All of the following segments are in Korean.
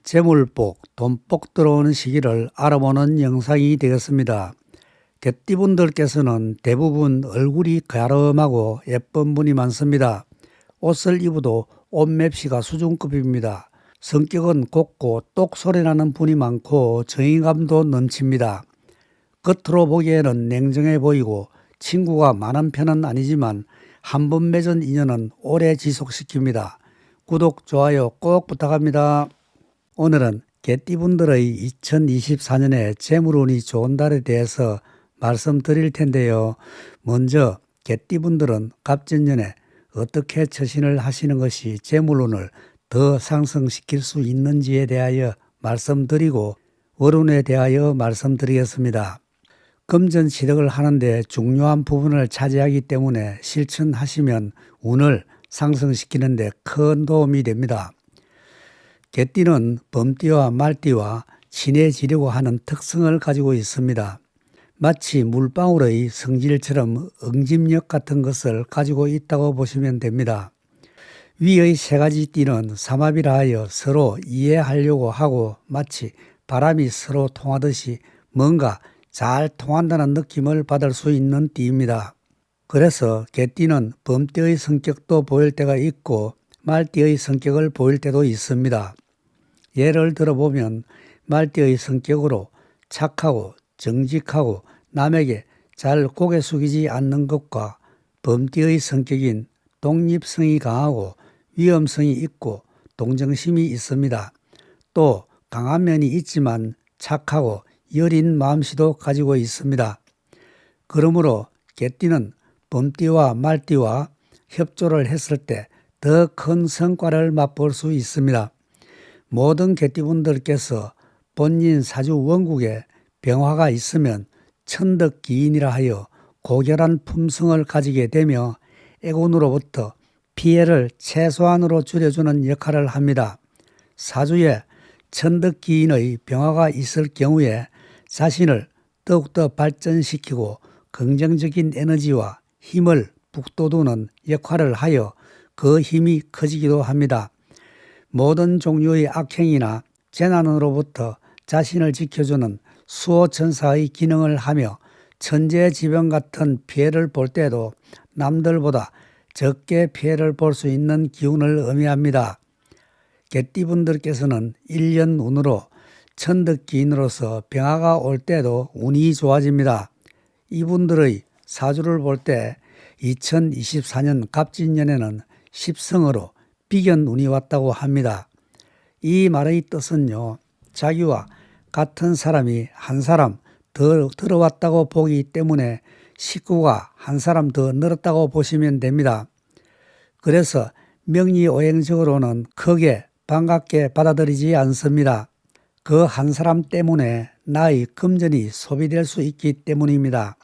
재물복, 돈복 들어오는 시기를 알아보는 영상이 되겠습니다. 개띠분들께서는 대부분 얼굴이 갸름하고 예쁜 분이 많습니다. 옷을 입어도 옷 맵시가 수준급입니다. 성격은 곱고 똑소리 나는 분이 많고 정의감도 넘칩니다. 겉으로 보기에는 냉정해 보이고 친구가 많은 편은 아니지만 한 번 맺은 인연은 오래 지속시킵니다. 구독, 좋아요 꼭 부탁합니다. 오늘은 개띠분들의 2024년에 재물운이 좋은 달에 대해서 말씀드릴 텐데요. 먼저 개띠분들은 갑진년에 어떻게 처신을 하시는 것이 재물운을 더 상승시킬 수 있는지에 대하여 말씀드리고 월운에 대하여 말씀드리겠습니다. 금전치덕을 하는데 중요한 부분을 차지하기 때문에 실천하시면 운을 상승시키는 데 큰 도움이 됩니다. 개띠는 범띠와 말띠와 친해지려고 하는 특성을 가지고 있습니다. 마치 물방울의 성질처럼 응집력 같은 것을 가지고 있다고 보시면 됩니다. 위의 세 가지 띠는 삼합이라 하여 서로 이해하려고 하고 마치 바람이 서로 통하듯이 뭔가 잘 통한다는 느낌을 받을 수 있는 띠입니다. 그래서 개띠는 범띠의 성격도 보일 때가 있고 말띠의 성격을 보일 때도 있습니다. 예를 들어보면 말띠의 성격으로 착하고 정직하고 남에게 잘 고개 숙이지 않는 것과 범띠의 성격인 독립성이 강하고 위험성이 있고 동정심이 있습니다. 또 강한 면이 있지만 착하고 여린 마음씨도 가지고 있습니다. 그러므로 개띠는 범띠와 말띠와 협조를 했을 때 더 큰 성과를 맛볼 수 있습니다. 모든 개띠분들께서 본인 사주 원국에 병화가 있으면 천덕기인이라 하여 고결한 품성을 가지게 되며 애군으로부터 피해를 최소한으로 줄여주는 역할을 합니다. 사주에 천덕기인의 병화가 있을 경우에 자신을 더욱더 발전시키고 긍정적인 에너지와 힘을 북돋우는 역할을 하여 그 힘이 커지기도 합니다. 모든 종류의 악행이나 재난으로부터 자신을 지켜주는 수호천사의 기능을 하며 천재지변 같은 피해를 볼 때도 남들보다 적게 피해를 볼 수 있는 기운을 의미합니다. 개띠분들께서는 1년 운으로 천덕기인으로서 병화가 올 때도 운이 좋아집니다. 이분들의 사주를 볼 때 2024년 갑진년에는 십성으로 비견운이 왔다고 합니다. 이 말의 뜻은요, 자기와 같은 사람이 한 사람 더 들어왔다고 보기 때문에 식구가 한 사람 더 늘었다고 보시면 됩니다. 그래서 명리오행적으로는 크게 반갑게 받아들이지 않습니다. 그 한 사람 때문에 나의 금전이 소비될 수 있기 때문입니다.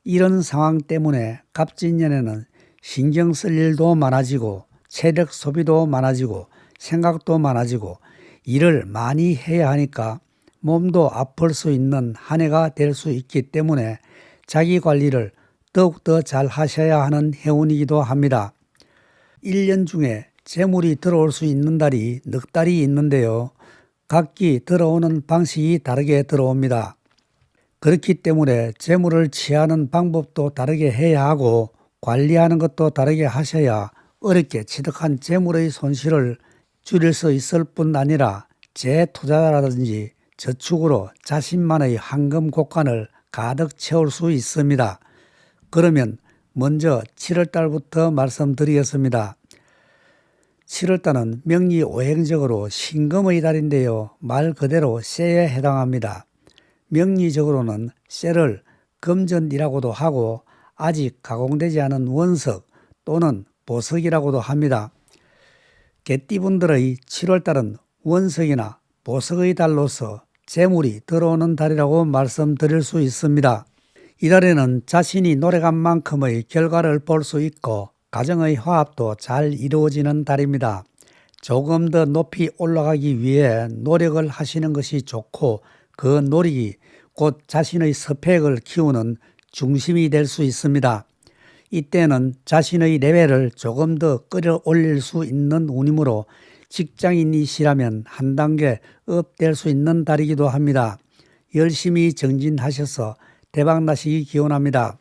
이런 상황 때문에 갑진년에는 신경 쓸 일도 많아지고 체력 소비도 많아지고 생각도 많아지고 일을 많이 해야 하니까 몸도 아플 수 있는 한 해가 될 수 있기 때문에 자기 관리를 더욱더 잘 하셔야 하는 해운이기도 합니다. 1년 중에 재물이 들어올 수 있는 달이 넉 달이 있는데요. 각기 들어오는 방식이 다르게 들어옵니다. 그렇기 때문에 재물을 취하는 방법도 다르게 해야 하고 관리하는 것도 다르게 하셔야 어렵게 취득한 재물의 손실을 줄일 수 있을 뿐 아니라 재투자라든지 저축으로 자신만의 황금 곡간을 가득 채울 수 있습니다. 그러면 먼저 7월달부터 말씀드리겠습니다. 7월달은 명리오행적으로 신금의 달인데요. 말 그대로 쇠에 해당합니다. 명리적으로는 쇠를 금전이라고도 하고 아직 가공되지 않은 원석 또는 보석이라고도 합니다. 개띠분들의 7월달은 원석이나 보석의 달로서 재물이 들어오는 달이라고 말씀드릴 수 있습니다. 이달에는 자신이 노력한 만큼의 결과를 볼 수 있고 가정의 화합도 잘 이루어지는 달입니다. 조금 더 높이 올라가기 위해 노력을 하시는 것이 좋고 그 노력이 곧 자신의 스펙을 키우는 중심이 될 수 있습니다. 이때는 자신의 레벨을 조금 더 끌어올릴 수 있는 운이므로 직장인이시라면 한 단계 업될 수 있는 달이기도 합니다. 열심히 정진하셔서 대박나시기 기원합니다.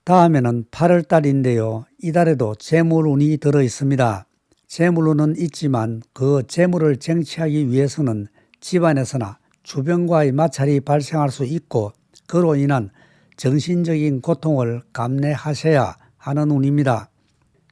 다음에는 8월 달인데요. 이달에도 재물운이 들어 있습니다. 재물운은 있지만 그 재물을 쟁취하기 위해서는 집안에서나 주변과의 마찰이 발생할 수 있고 그로 인한 정신적인 고통을 감내하셔야 하는 운입니다.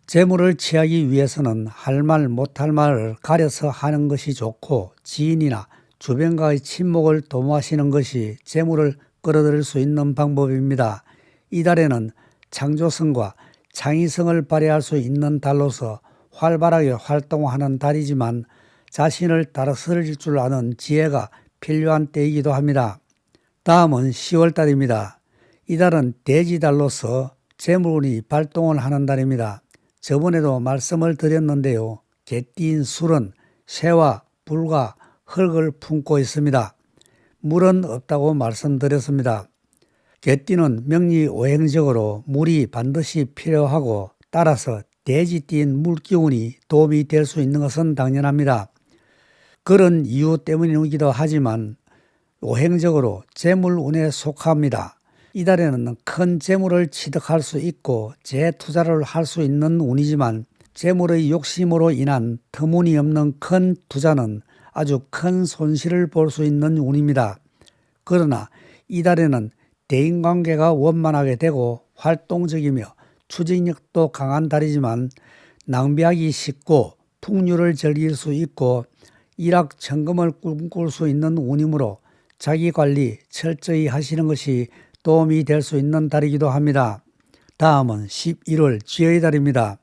재물을 취하기 위해서는 할 말 못할 말을 가려서 하는 것이 좋고 지인이나 주변과의 친목을 도모하시는 것이 재물을 끌어들일 수 있는 방법입니다. 이달에는 창조성과 창의성을 발휘할 수 있는 달로서 활발하게 활동하는 달이지만 자신을 다스릴 줄 아는 지혜가 필요한 때이기도 합니다. 다음은 10월 달입니다. 이달은 돼지달로서 재물운이 발동을 하는 달입니다. 저번에도 말씀을 드렸는데요. 개띠인 술은 새와 불과 흙을 품고 있습니다. 물은 없다고 말씀드렸습니다. 개띠는 명리오행적으로 물이 반드시 필요하고 따라서 돼지띠인 물기운이 도움이 될 수 있는 것은 당연합니다. 그런 이유 때문이기도 하지만 오행적으로 재물운에 속합니다. 이달에는 큰 재물을 취득할 수 있고 재투자를 할 수 있는 운이지만 재물의 욕심으로 인한 터무니없는 큰 투자는 아주 큰 손실을 볼 수 있는 운입니다. 그러나 이달에는 대인관계가 원만하게 되고 활동적이며 추진력도 강한 달이지만 낭비하기 쉽고 풍류를 즐길 수 있고 일확천금을 꿈꿀 수 있는 운이므로 자기관리 철저히 하시는 것이 도움이 될 수 있는 달이기도 합니다. 다음은 11월 쥐의 달입니다.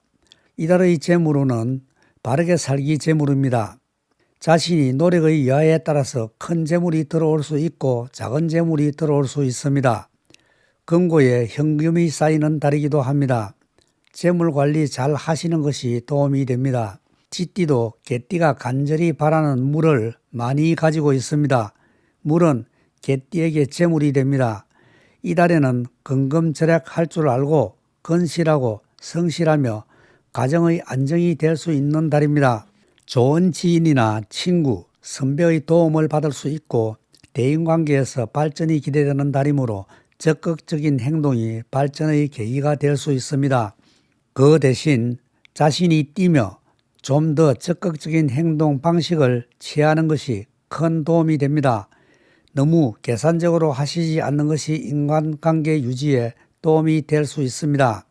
이달의 재물운은 바르게 살기 재물입니다. 자신이 노력의 여하에 따라서 큰 재물이 들어올 수 있고 작은 재물이 들어올 수 있습니다. 금고에 현금이 쌓이는 달이기도 합니다. 재물 관리 잘 하시는 것이 도움이 됩니다. 쥐띠도 개띠가 간절히 바라는 물을 많이 가지고 있습니다. 물은 개띠에게 재물이 됩니다. 이달에는 건금절약할 줄 알고 건실하고 성실하며 가정의 안정이 될 수 있는 달입니다. 좋은 지인이나 친구, 선배의 도움을 받을 수 있고 대인관계에서 발전이 기대되는 달이므로 적극적인 행동이 발전의 계기가 될 수 있습니다. 그 대신 자신이 뛰며 좀 더 적극적인 행동 방식을 취하는 것이 큰 도움이 됩니다. 너무 계산적으로 하시지 않는 것이 인간관계 유지에 도움이 될 수 있습니다.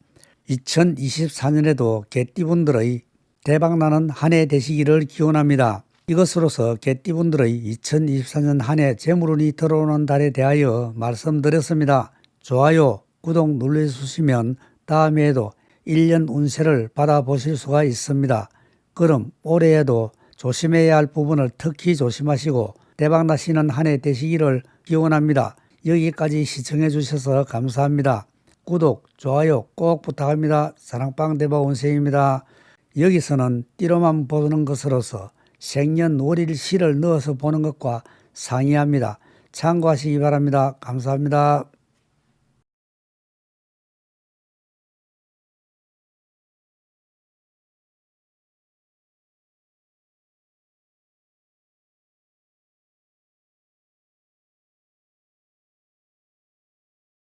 2024년에도 개띠분들의 대박나는 한 해 되시기를 기원합니다. 이것으로서 개띠분들의 2024년 한 해 재물운이 들어오는 달에 대하여 말씀드렸습니다. 좋아요, 구독 눌러주시면 다음해에도 1년 운세를 받아보실 수가 있습니다. 그럼 올해에도 조심해야 할 부분을 특히 조심하시고 대박나시는 한 해 되시기를 기원합니다. 여기까지 시청해 주셔서 감사합니다. 구독, 좋아요 꼭 부탁합니다. 사랑방 대박운세입니다. 여기서는 띠로만 보는 것으로서 생년월일시를 넣어서 보는 것과 상이합니다. 참고하시기 바랍니다. 감사합니다.